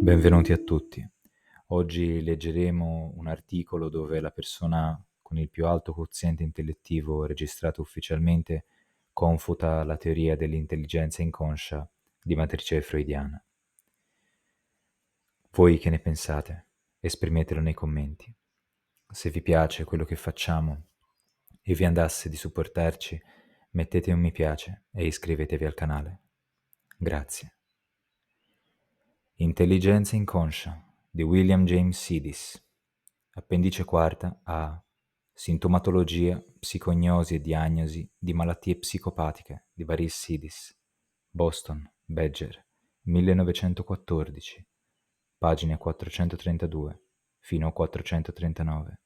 Benvenuti a tutti. Oggi leggeremo un articolo dove la persona con il più alto quoziente intellettivo registrato ufficialmente confuta la teoria dell'intelligenza inconscia di matrice freudiana. Voi che ne pensate? Esprimetelo nei commenti. Se vi piace quello che facciamo e vi andasse di supportarci, mettete un mi piace e iscrivetevi al canale. Grazie. Intelligenza inconscia di William James Sidis. Appendice quarta a Sintomatologia, psicognosi e diagnosi di malattie psicopatiche di Baris Sidis. Boston, Badger, 1914, pagine 432 fino a 439.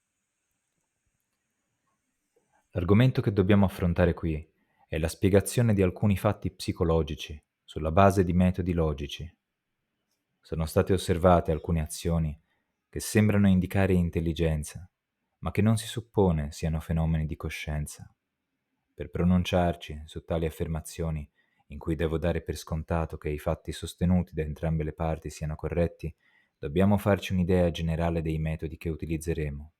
L'argomento che dobbiamo affrontare qui è la spiegazione di alcuni fatti psicologici sulla base di metodi logici. Sono state osservate alcune azioni che sembrano indicare intelligenza, ma che non si suppone siano fenomeni di coscienza. Per pronunciarci su tali affermazioni, in cui devo dare per scontato che i fatti sostenuti da entrambe le parti siano corretti, dobbiamo farci un'idea generale dei metodi che utilizzeremo.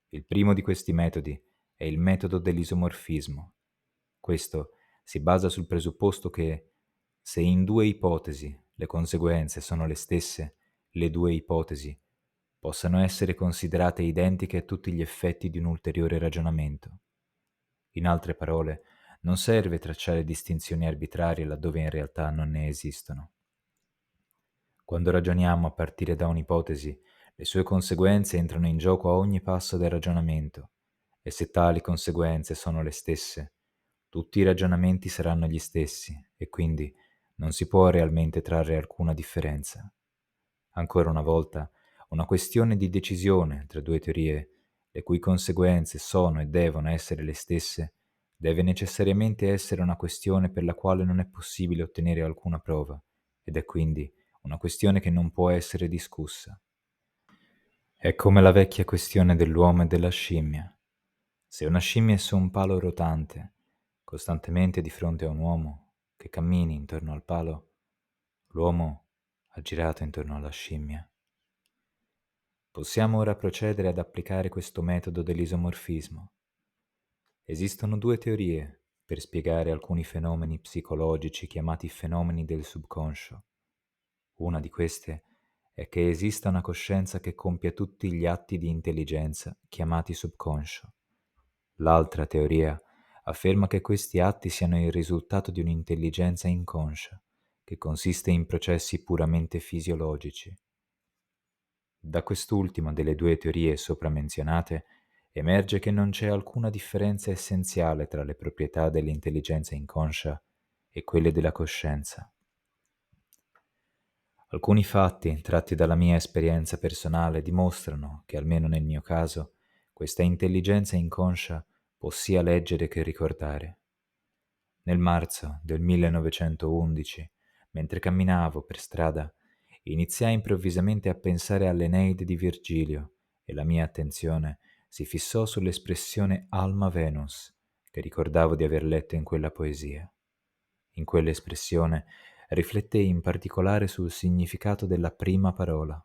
Il primo di questi metodi è il metodo dell'isomorfismo. Questo si basa sul presupposto che, se in due ipotesi le conseguenze sono le stesse, le due ipotesi possano essere considerate identiche a tutti gli effetti di un ulteriore ragionamento. In altre parole, non serve tracciare distinzioni arbitrarie laddove in realtà non ne esistono. Quando ragioniamo a partire da un'ipotesi, le sue conseguenze entrano in gioco a ogni passo del ragionamento, e se tali conseguenze sono le stesse, tutti i ragionamenti saranno gli stessi e quindi non si può realmente trarre alcuna differenza. Ancora una volta, una questione di decisione tra due teorie, le cui conseguenze sono e devono essere le stesse, deve necessariamente essere una questione per la quale non è possibile ottenere alcuna prova, ed è quindi una questione che non può essere discussa. È come la vecchia questione dell'uomo e della scimmia. Se una scimmia è su un palo rotante, costantemente di fronte a un uomo che cammini intorno al palo, l'uomo ha girato intorno alla scimmia. Possiamo ora procedere ad applicare questo metodo dell'isomorfismo. Esistono due teorie per spiegare alcuni fenomeni psicologici chiamati fenomeni del subconscio. Una di queste è che esista una coscienza che compia tutti gli atti di intelligenza chiamati subconscio. L'altra teoria afferma che questi atti siano il risultato di un'intelligenza inconscia, che consiste in processi puramente fisiologici. Da quest'ultima delle due teorie sopra menzionate emerge che non c'è alcuna differenza essenziale tra le proprietà dell'intelligenza inconscia e quelle della coscienza. Alcuni fatti, tratti dalla mia esperienza personale, dimostrano che, almeno nel mio caso, questa intelligenza inconscia può sia leggere che ricordare. Nel marzo del 1911, mentre camminavo per strada, iniziai improvvisamente a pensare all'Eneide di Virgilio e la mia attenzione si fissò sull'espressione Alma Venus che ricordavo di aver letto in quella poesia. In quell'espressione riflettei in particolare sul significato della prima parola.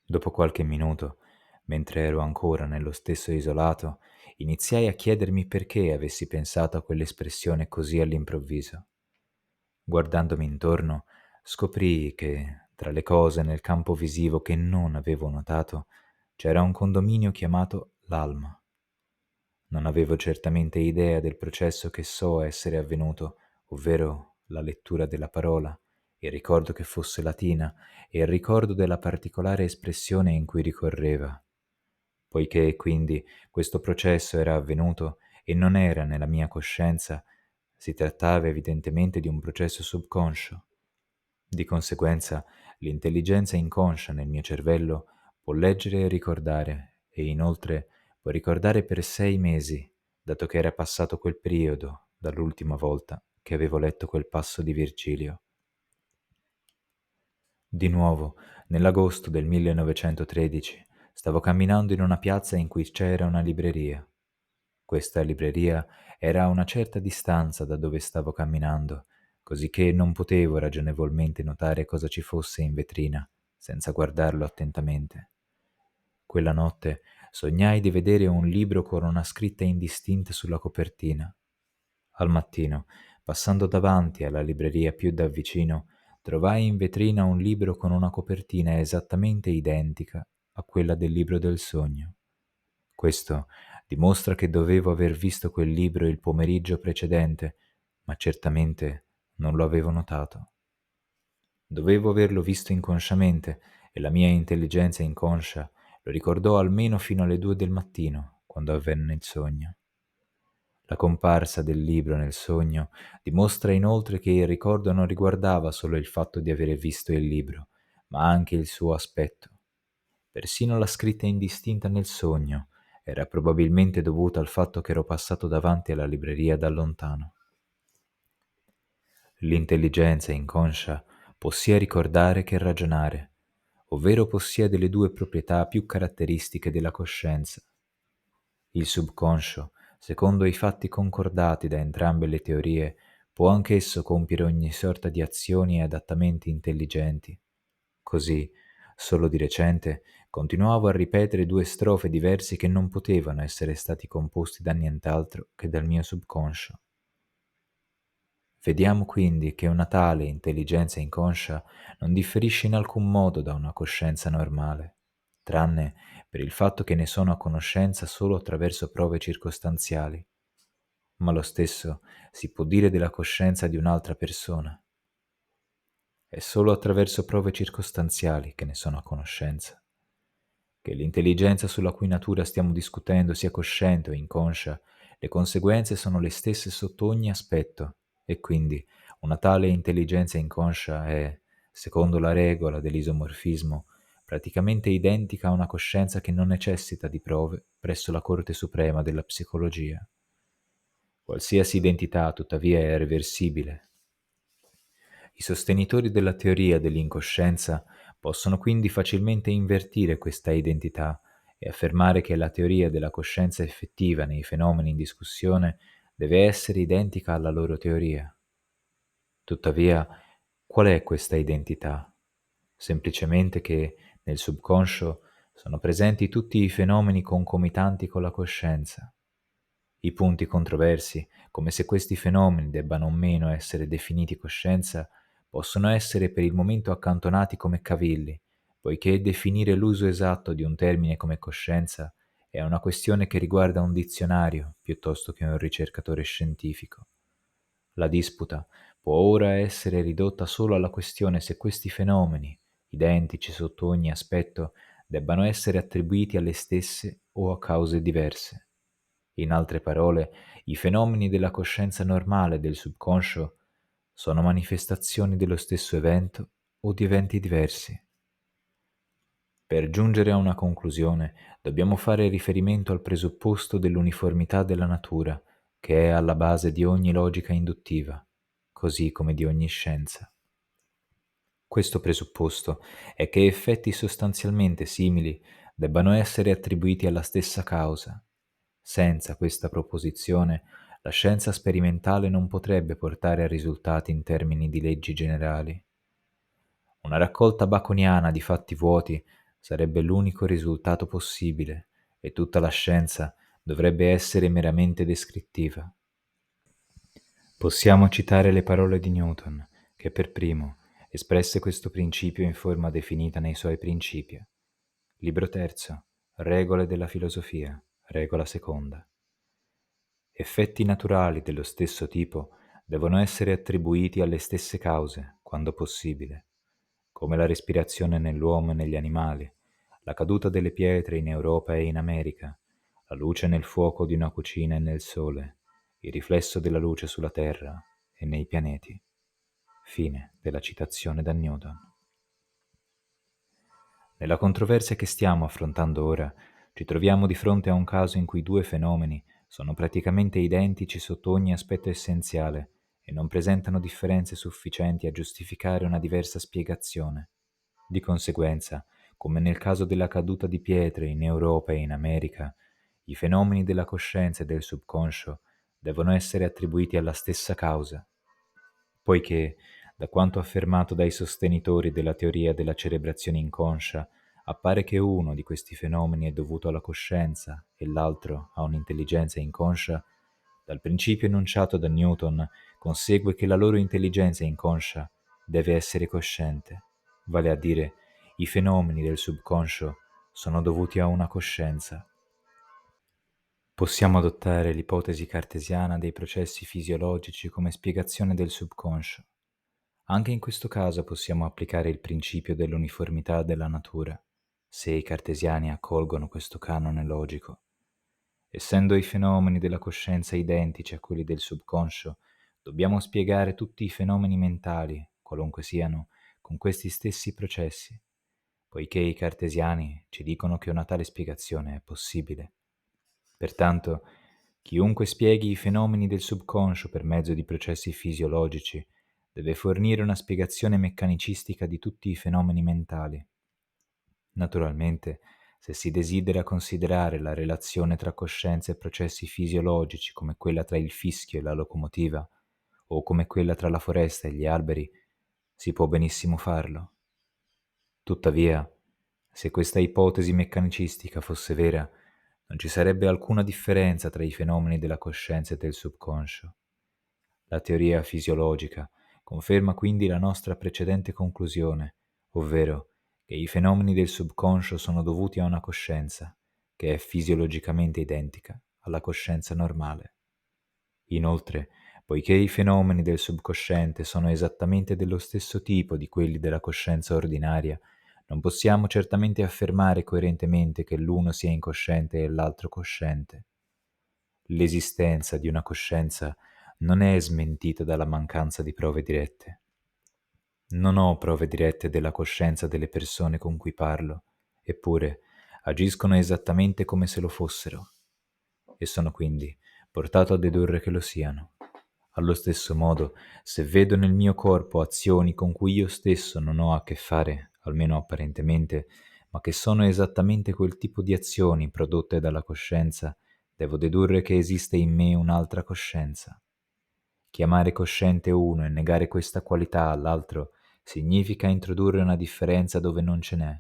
Dopo qualche minuto, mentre ero ancora nello stesso isolato, iniziai a chiedermi perché avessi pensato a quell'espressione così all'improvviso. Guardandomi intorno, scoprii che, tra le cose nel campo visivo che non avevo notato, c'era un condominio chiamato l'Alma. Non avevo certamente idea del processo che so essere avvenuto, ovvero la lettura della parola, il ricordo che fosse latina e il ricordo della particolare espressione in cui ricorreva. Poiché quindi questo processo era avvenuto e non era nella mia coscienza, si trattava evidentemente di un processo subconscio. Di conseguenza, l'intelligenza inconscia nel mio cervello può leggere e ricordare, e inoltre può ricordare per 6 mesi, dato che era passato quel periodo dall'ultima volta che avevo letto quel passo di Virgilio. Di nuovo, nell'agosto del 1913, stavo camminando in una piazza in cui c'era una libreria. Questa libreria era a una certa distanza da dove stavo camminando, cosicché non potevo ragionevolmente notare cosa ci fosse in vetrina, senza guardarlo attentamente. Quella notte sognai di vedere un libro con una scritta indistinta sulla copertina. Al mattino, passando davanti alla libreria più da vicino, trovai in vetrina un libro con una copertina esattamente identica a quella del libro del sogno. Questo dimostra che dovevo aver visto quel libro il pomeriggio precedente, ma certamente non lo avevo notato. Dovevo averlo visto inconsciamente e la mia intelligenza inconscia lo ricordò almeno fino alle 2 del mattino, quando avvenne il sogno. La comparsa del libro nel sogno dimostra inoltre che il ricordo non riguardava solo il fatto di avere visto il libro, ma anche il suo aspetto. Persino la scritta indistinta nel sogno era probabilmente dovuta al fatto che ero passato davanti alla libreria da lontano. L'intelligenza inconscia può sia ricordare che ragionare, ovvero possiede le due proprietà più caratteristiche della coscienza. Il subconscio, secondo i fatti concordati da entrambe le teorie, può anch'esso compiere ogni sorta di azioni e adattamenti intelligenti. Così, solo di recente, continuavo a ripetere due strofe di versi che non potevano essere stati composti da nient'altro che dal mio subconscio. Vediamo quindi che una tale intelligenza inconscia non differisce in alcun modo da una coscienza normale, tranne per il fatto che ne sono a conoscenza solo attraverso prove circostanziali, ma lo stesso si può dire della coscienza di un'altra persona. È solo attraverso prove circostanziali che ne sono a conoscenza. Che l'intelligenza sulla cui natura stiamo discutendo sia cosciente o inconscia, le conseguenze sono le stesse sotto ogni aspetto, e quindi una tale intelligenza inconscia è, secondo la regola dell'isomorfismo, praticamente identica a una coscienza che non necessita di prove presso la Corte Suprema della Psicologia. Qualsiasi identità, tuttavia, è reversibile. I sostenitori della teoria dell'incoscienza possono quindi facilmente invertire questa identità e affermare che la teoria della coscienza effettiva nei fenomeni in discussione deve essere identica alla loro teoria. Tuttavia, qual è questa identità? Semplicemente che nel subconscio sono presenti tutti i fenomeni concomitanti con la coscienza. I punti controversi, come se questi fenomeni debbano o meno essere definiti coscienza, possono essere per il momento accantonati come cavilli, poiché definire l'uso esatto di un termine come coscienza è una questione che riguarda un dizionario piuttosto che un ricercatore scientifico. La disputa può ora essere ridotta solo alla questione se questi fenomeni, identici sotto ogni aspetto, debbano essere attribuiti alle stesse o a cause diverse. In altre parole, i fenomeni della coscienza normale e del subconscio sono manifestazioni dello stesso evento o di eventi diversi. Per giungere a una conclusione, dobbiamo fare riferimento al presupposto dell'uniformità della natura, che è alla base di ogni logica induttiva, così come di ogni scienza. Questo presupposto è che effetti sostanzialmente simili debbano essere attribuiti alla stessa causa. Senza questa proposizione, la scienza sperimentale non potrebbe portare a risultati in termini di leggi generali. Una raccolta baconiana di fatti vuoti sarebbe l'unico risultato possibile e tutta la scienza dovrebbe essere meramente descrittiva. Possiamo citare le parole di Newton, che per primo espresse questo principio in forma definita nei suoi Principia. Libro terzo, Regole della filosofia, regola seconda. Effetti naturali dello stesso tipo devono essere attribuiti alle stesse cause, quando possibile, come la respirazione nell'uomo e negli animali, la caduta delle pietre in Europa e in America, la luce nel fuoco di una cucina e nel sole, il riflesso della luce sulla Terra e nei pianeti. Fine della citazione da Newton. Nella controversia che stiamo affrontando ora, ci troviamo di fronte a un caso in cui due fenomeni sono praticamente identici sotto ogni aspetto essenziale e non presentano differenze sufficienti a giustificare una diversa spiegazione. Di conseguenza, come nel caso della caduta di pietre in Europa e in America, i fenomeni della coscienza e del subconscio devono essere attribuiti alla stessa causa. poiché, da quanto affermato dai sostenitori della teoria della cerebrazione inconscia, appare che uno di questi fenomeni è dovuto alla coscienza e l'altro a un'intelligenza inconscia, dal principio enunciato da Newton consegue che la loro intelligenza inconscia deve essere cosciente, vale a dire, i fenomeni del subconscio sono dovuti a una coscienza. Possiamo adottare l'ipotesi cartesiana dei processi fisiologici come spiegazione del subconscio. Anche in questo caso possiamo applicare il principio dell'uniformità della natura, se i cartesiani accolgono questo canone logico. Essendo i fenomeni della coscienza identici a quelli del subconscio, dobbiamo spiegare tutti i fenomeni mentali, qualunque siano, con questi stessi processi, poiché i cartesiani ci dicono che una tale spiegazione è possibile. Pertanto, chiunque spieghi i fenomeni del subconscio per mezzo di processi fisiologici deve fornire una spiegazione meccanicistica di tutti i fenomeni mentali. Naturalmente, se si desidera considerare la relazione tra coscienza e processi fisiologici come quella tra il fischio e la locomotiva, o come quella tra la foresta e gli alberi, si può benissimo farlo. Tuttavia, se questa ipotesi meccanicistica fosse vera, non ci sarebbe alcuna differenza tra i fenomeni della coscienza e del subconscio. La teoria fisiologica conferma quindi la nostra precedente conclusione, ovvero che i fenomeni del subconscio sono dovuti a una coscienza, che è fisiologicamente identica alla coscienza normale. Inoltre, poiché i fenomeni del subconsciente sono esattamente dello stesso tipo di quelli della coscienza ordinaria, non possiamo certamente affermare coerentemente che l'uno sia incosciente e l'altro cosciente. L'esistenza di una coscienza non è smentita dalla mancanza di prove dirette. Non ho prove dirette della coscienza delle persone con cui parlo, eppure agiscono esattamente come se lo fossero, e sono quindi portato a dedurre che lo siano. Allo stesso modo, se vedo nel mio corpo azioni con cui io stesso non ho a che fare, almeno apparentemente, ma che sono esattamente quel tipo di azioni prodotte dalla coscienza, devo dedurre che esiste in me un'altra coscienza. Chiamare cosciente uno e negare questa qualità all'altro significa introdurre una differenza dove non ce n'è,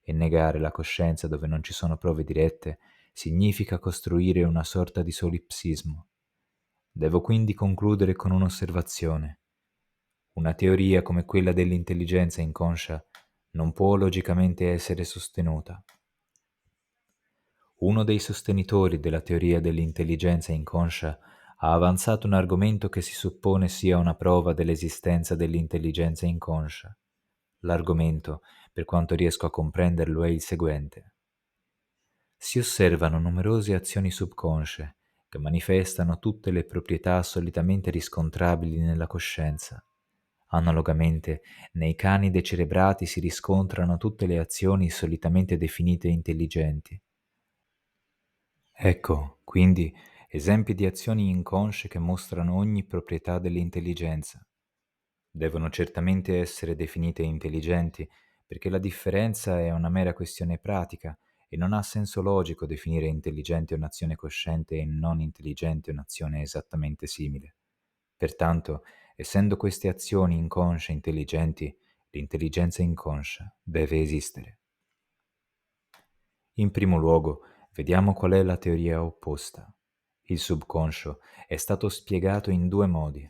e negare la coscienza dove non ci sono prove dirette significa costruire una sorta di solipsismo. Devo quindi concludere con un'osservazione. Una teoria come quella dell'intelligenza inconscia non può logicamente essere sostenuta. Uno dei sostenitori della teoria dell'intelligenza inconscia ha avanzato un argomento che si suppone sia una prova dell'esistenza dell'intelligenza inconscia. L'argomento, per quanto riesco a comprenderlo, è il seguente. Si osservano numerose azioni subconsce che manifestano tutte le proprietà solitamente riscontrabili nella coscienza. Analogamente, nei cani decerebrati si riscontrano tutte le azioni solitamente definite intelligenti. Ecco, quindi, esempi di azioni inconsce che mostrano ogni proprietà dell'intelligenza. Devono certamente essere definite intelligenti, perché la differenza è una mera questione pratica e non ha senso logico definire intelligente un'azione cosciente e non intelligente un'azione esattamente simile. Pertanto, essendo queste azioni inconsce intelligenti, l'intelligenza inconscia deve esistere. In primo luogo, vediamo qual è la teoria opposta. Il subconscio è stato spiegato in due modi.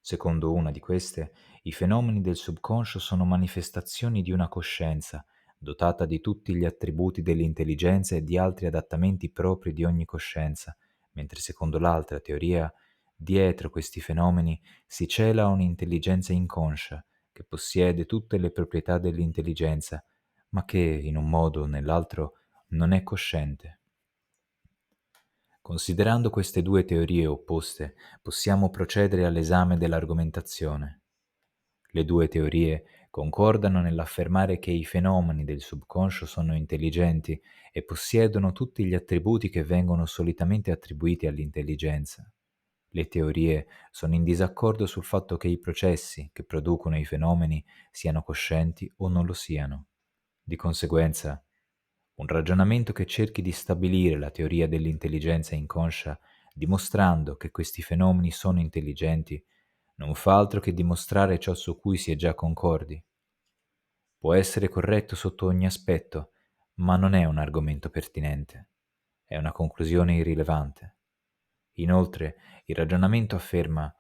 Secondo una di queste, i fenomeni del subconscio sono manifestazioni di una coscienza, dotata di tutti gli attributi dell'intelligenza e di altri adattamenti propri di ogni coscienza, mentre secondo l'altra teoria, dietro questi fenomeni si cela un'intelligenza inconscia, che possiede tutte le proprietà dell'intelligenza, ma che, in un modo o nell'altro, non è cosciente. Considerando queste due teorie opposte, possiamo procedere all'esame dell'argomentazione. Le due teorie concordano nell'affermare che i fenomeni del subconscio sono intelligenti e possiedono tutti gli attributi che vengono solitamente attribuiti all'intelligenza. Le teorie sono in disaccordo sul fatto che i processi che producono i fenomeni siano coscienti o non lo siano. Di conseguenza, un ragionamento che cerchi di stabilire la teoria dell'intelligenza inconscia, dimostrando che questi fenomeni sono intelligenti, non fa altro che dimostrare ciò su cui si è già concordi. Può essere corretto sotto ogni aspetto, ma non è un argomento pertinente, è una conclusione irrilevante. Inoltre, il ragionamento afferma: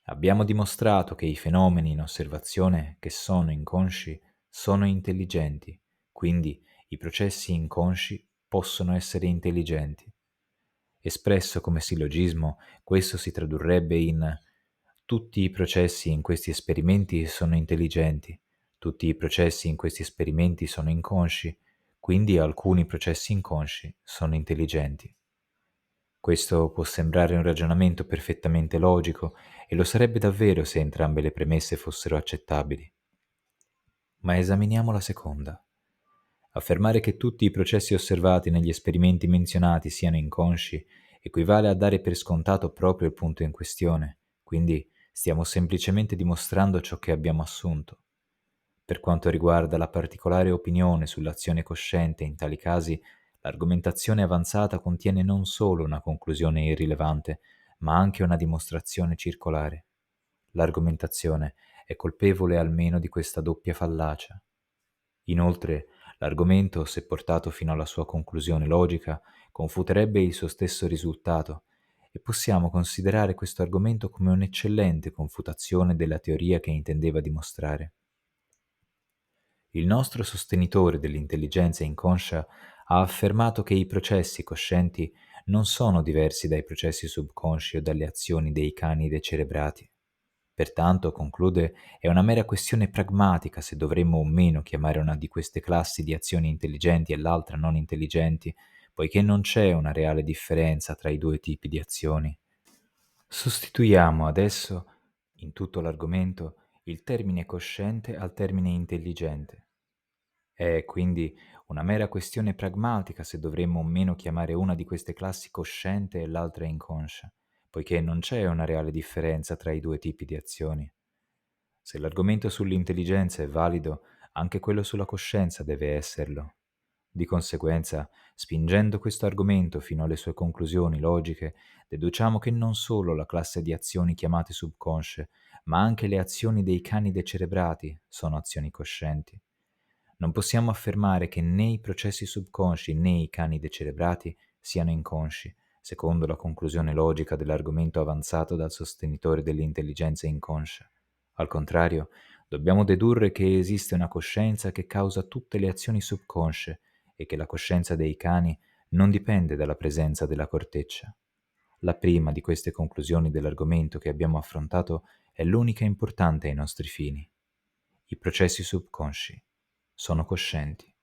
abbiamo dimostrato che i fenomeni in osservazione che sono inconsci sono intelligenti, quindi i processi inconsci possono essere intelligenti. Espresso come sillogismo, questo si tradurrebbe in: tutti i processi in questi esperimenti sono intelligenti, tutti i processi in questi esperimenti sono inconsci, quindi alcuni processi inconsci sono intelligenti. Questo può sembrare un ragionamento perfettamente logico e lo sarebbe davvero se entrambe le premesse fossero accettabili. Ma esaminiamo la seconda. Affermare che tutti i processi osservati negli esperimenti menzionati siano inconsci equivale a dare per scontato proprio il punto in questione, quindi stiamo semplicemente dimostrando ciò che abbiamo assunto. Per quanto riguarda la particolare opinione sull'azione cosciente in tali casi, l'argomentazione avanzata contiene non solo una conclusione irrilevante, ma anche una dimostrazione circolare. L'argomentazione è colpevole almeno di questa doppia fallacia. Inoltre, l'argomento, se portato fino alla sua conclusione logica, confuterebbe il suo stesso risultato, e possiamo considerare questo argomento come un'eccellente confutazione della teoria che intendeva dimostrare. Il nostro sostenitore dell'intelligenza inconscia ha affermato che i processi coscienti non sono diversi dai processi subconsci o dalle azioni dei cani decerebrati. Pertanto, conclude, è una mera questione pragmatica se dovremmo o meno chiamare una di queste classi di azioni intelligenti e l'altra non intelligenti, poiché non c'è una reale differenza tra i due tipi di azioni. Sostituiamo adesso, in tutto l'argomento, il termine cosciente al termine intelligente. È quindi una mera questione pragmatica se dovremmo o meno chiamare una di queste classi cosciente e l'altra inconscia, poiché non c'è una reale differenza tra i due tipi di azioni. Se l'argomento sull'intelligenza è valido, anche quello sulla coscienza deve esserlo. Di conseguenza, spingendo questo argomento fino alle sue conclusioni logiche, deduciamo che non solo la classe di azioni chiamate subconsce, ma anche le azioni dei cani decerebrati sono azioni coscienti. Non possiamo affermare che né i processi subconsci né i cani decerebrati siano inconsci, secondo la conclusione logica dell'argomento avanzato dal sostenitore dell'intelligenza inconscia. Al contrario, dobbiamo dedurre che esiste una coscienza che causa tutte le azioni subconsce e che la coscienza dei cani non dipende dalla presenza della corteccia. La prima di queste conclusioni dell'argomento che abbiamo affrontato è l'unica importante ai nostri fini. I processi subconsci sono coscienti.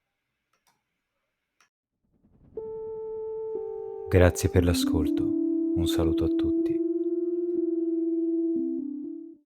Grazie per l'ascolto. Un saluto a tutti.